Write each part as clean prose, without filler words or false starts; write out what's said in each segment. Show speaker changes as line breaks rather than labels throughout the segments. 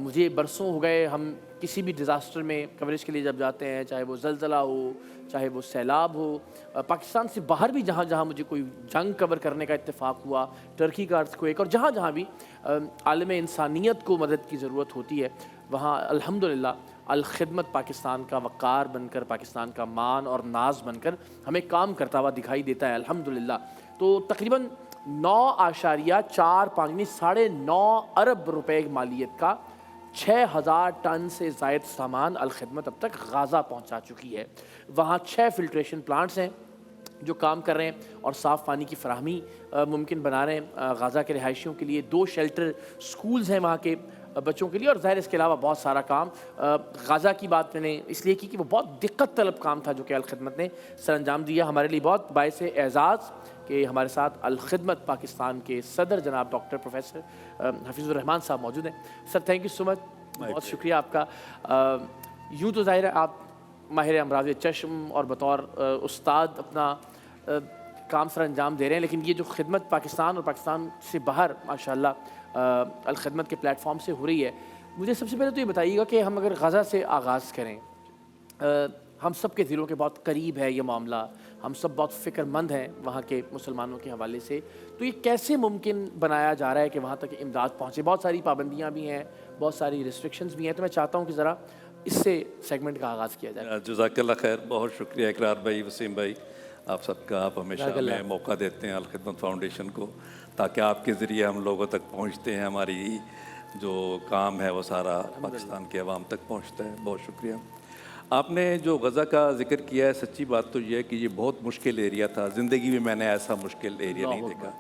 مجھے برسوں ہو گئے، ہم کسی بھی ڈیزاسٹر میں کوریج کے لیے جب جاتے ہیں، چاہے وہ زلزلہ ہو، چاہے وہ سیلاب ہو، پاکستان سے باہر بھی جہاں جہاں مجھے کوئی جنگ کور کرنے کا اتفاق ہوا، ٹرکی کا ارتھکویک، اور جہاں جہاں بھی عالم انسانیت کو مدد کی ضرورت ہوتی ہے، وہاں الحمدللہ الخدمت پاکستان کا وقار بن کر، پاکستان کا مان اور ناز بن کر ہمیں کام کرتا ہوا دکھائی دیتا ہے الحمدللہ۔ تو تقریباً 9.45 یعنی 9.5 ارب روپے مالیت کا 6,000 ٹن سے زائد سامان الخدمت اب تک غازہ پہنچا چکی ہے۔ وہاں 6 فلٹریشن پلانٹس ہیں جو کام کر رہے ہیں اور صاف پانی کی فراہمی ممکن بنا رہے ہیں غازہ کے رہائشیوں کے لیے۔ 2 شیلٹر سکولز ہیں وہاں کے بچوں کے لیے، اور ظاہر اس کے علاوہ بہت سارا کام۔ غازہ کی بات میں نے اس لیے کی کہ وہ بہت دقت طلب کام تھا جو کہ الخدمت نے سر انجام دیا۔ ہمارے لیے بہت باعث اعزاز کہ ہمارے ساتھ الخدمت پاکستان کے صدر جناب ڈاکٹر پروفیسر حفیظ الرحمان صاحب موجود ہیں۔ سر تھینک یو سو مچ، بہت شکریہ آپ کا۔ یوں تو ظاہر ہے آپ ماہر امراض چشم اور بطور استاد اپنا کام سر انجام دے رہے ہیں، لیکن یہ جو خدمت پاکستان اور پاکستان سے باہر ماشاءاللہ الخدمت کے پلیٹ فارم سے ہو رہی ہے، مجھے سب سے پہلے تو یہ بتائیے گا کہ ہم اگر غزہ سے آغاز کریں، ہم سب کے دلوں کے بہت قریب ہے یہ معاملہ، ہم سب بہت فکر مند ہیں وہاں کے مسلمانوں کے حوالے سے، تو یہ کیسے ممکن بنایا جا رہا ہے کہ وہاں تک امداد پہنچے؟ بہت ساری پابندیاں بھی ہیں، بہت ساری ریسٹرکشنز بھی ہیں، تو میں چاہتا ہوں کہ ذرا اس سے سیگمنٹ کا آغاز کیا جائے۔
جزاک اللہ خیر، بہت شکریہ اقرار بھائی، وسیم بھائی، آپ سب کا۔ آپ ہمیشہ ہمیں موقع دیتے ہیں الخدمت فاؤنڈیشن کو، تاکہ آپ کے ذریعے ہم لوگوں تک پہنچتے ہیں، ہماری جو کام ہے وہ سارا پاکستان کے عوام تک پہنچتا ہے۔ بہت شکریہ۔ آپ نے جو غزہ کا ذکر کیا ہے، سچی بات تو یہ ہے کہ یہ بہت مشکل ایریا تھا، زندگی میں نے ایسا مشکل ایریا نہیں دیکھا۔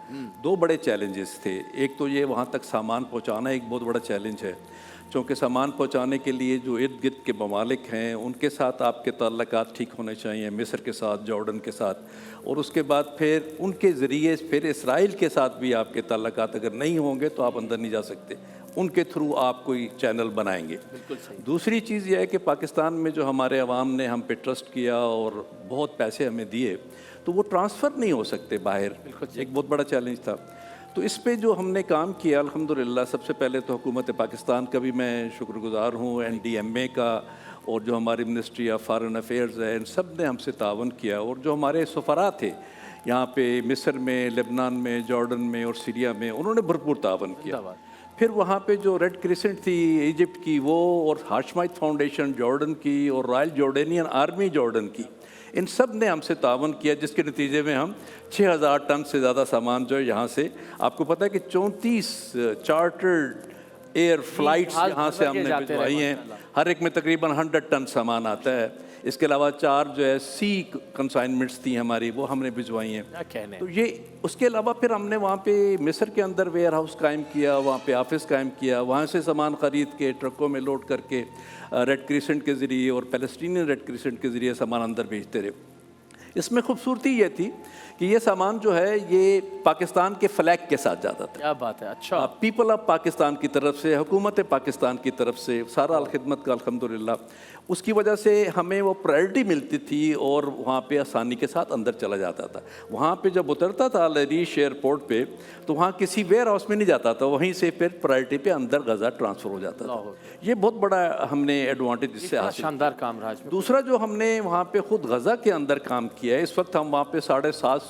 2 بڑے چیلنجز تھے، ایک تو یہ وہاں تک سامان پہنچانا ایک بہت بڑا چیلنج ہے، چونکہ سامان پہنچانے کے لیے جو ارد گرد کے ممالک ہیں ان کے ساتھ آپ کے تعلقات ٹھیک ہونے چاہیے، مصر کے ساتھ، جارڈن کے ساتھ، اور اس کے بعد پھر ان کے ذریعے پھر اسرائیل کے ساتھ بھی آپ کے تعلقات اگر نہیں ہوں گے تو آپ اندر نہیں جا سکتے، ان کے تھرو آپ کوئی چینل بنائیں گے۔ دوسری چیز یہ ہے کہ پاکستان میں جو ہمارے عوام نے ہم پہ ٹرسٹ کیا اور بہت پیسے ہمیں دیے، تو وہ ٹرانسفر نہیں ہو سکتے باہر، ایک بہت بڑا چیلنج تھا۔ تو اس پہ جو ہم نے کام کیا الحمدللہ، سب سے پہلے تو حکومت پاکستان کا بھی میں شکر گزار ہوں، NDMA کا، اور جو ہماری منسٹری آف فارن افیئرز ہے، ان سب نے ہم سے تعاون کیا، اور جو ہمارے سفراء تھے یہاں پہ مصر میں، لبنان میں، جارڈن میں اور سیریا میں، انہوں نے بھرپور تعاون کیا۔ پھر وہاں پہ جو ریڈ کریسنٹ تھی ایجپٹ کی وہ، اور ہاشمائت فاؤنڈیشن جارڈن کی، اور رائل جارڈینین آرمی جارڈن کی، ان سب نے ہم سے تعاون کیا، جس کے نتیجے میں ہم 6,000 ٹن سے زیادہ سامان جو ہے یہاں سے، آپ کو پتہ ہے کہ 34 چارٹرڈ ایئر فلائٹس یہاں سے ہم نے بھجوائی ہیں، ہر ایک میں تقریباً 100 ٹن سامان آتا ہے۔ اس کے علاوہ 4 جو ہے سی کنسائنمنٹس تھیں ہماری، وہ ہم نے بھجوائی ہیں۔ تو یہ اس کے علاوہ پھر ہم نے وہاں پہ مصر کے اندر ویئر ہاؤس قائم کیا، وہاں پہ آفس قائم کیا، وہاں سے سامان خرید کے ٹرکوں میں لوڈ کر کے ریڈ کریسنٹ کے ذریعے اور پیلسٹینین ریڈ کریسنٹ کے ذریعے سامان اندر بھیجتے رہے۔ اس میں خوبصورتی یہ تھی کہ یہ سامان جو ہے یہ پاکستان کے فلیگ کے ساتھ جاتا تھا۔
کیا بات ہے، اچھا۔
پیپل آف پاکستان کی طرف سے، حکومت پاکستان کی طرف سے، سارا الخدمت کا الحمدللہ، اس کی وجہ سے ہمیں وہ پرائرٹی ملتی تھی اور وہاں پہ آسانی کے ساتھ اندر چلا جاتا تھا۔ وہاں پہ جب اترتا تھا العریش ایئرپورٹ پہ تو وہاں کسی ویئر ہاؤس میں نہیں جاتا تھا، وہیں سے پھر پرائرٹی پہ اندر غزہ ٹرانسفر ہو جاتا تھا۔ یہ بہت بڑا ہم نے ایڈوانٹیج اس سے حاصل،
شاندار کام رہا۔
دوسرا جو ہم نے وہاں پہ خود غزہ کے اندر کام کیا ہے، اس وقت ہم وہاں پہ 750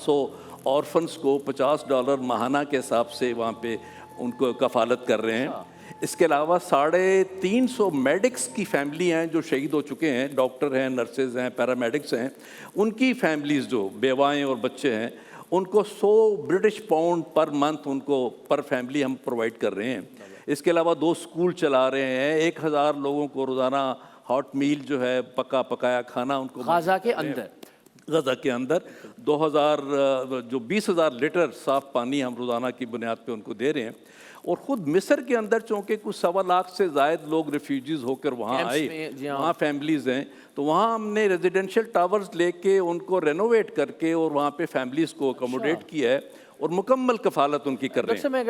آرفنس کو $50 ماہانہ کے حساب سے وہاں پہ ان کو کفالت کر رہے ہیں۔ اس کے علاوہ 350 میڈکس کی فیملی ہیں جو شہید ہو چکے ہیں، ڈاکٹر ہیں، نرسز ہیں، پیرامیڈکس ہیں، ان کی فیملیز جو بیوائیں اور بچے ہیں، ان کو £100 پر منتھ ان کو پر فیملی ہم پرووائڈ کر رہے ہیں۔ اس کے علاوہ 2 اسکول چلا رہے ہیں، 1000 لوگوں کو روزانہ ہاٹ میل جو ہے پکایا کھانا ان کو
غزہ کے اندر
20,000 لیٹر صاف پانی ہم روزانہ کی بنیاد پہ ان کو دے رہے ہیں۔ اور خود مصر کے اندر چونکہ کچھ 1.25 لاکھ سے زائد لوگ ریفیوجیز ہو کر وہاں آئے، وہاں فیملیز ہیں، تو وہاں ہم نے ریزیڈینشیل ٹاورز لے کے ان کو رینوویٹ کر کے اور وہاں پہ فیملیز کو اکوموڈیٹ کیا ہے اور مکمل کفالت ان کی کر رہے ہیں۔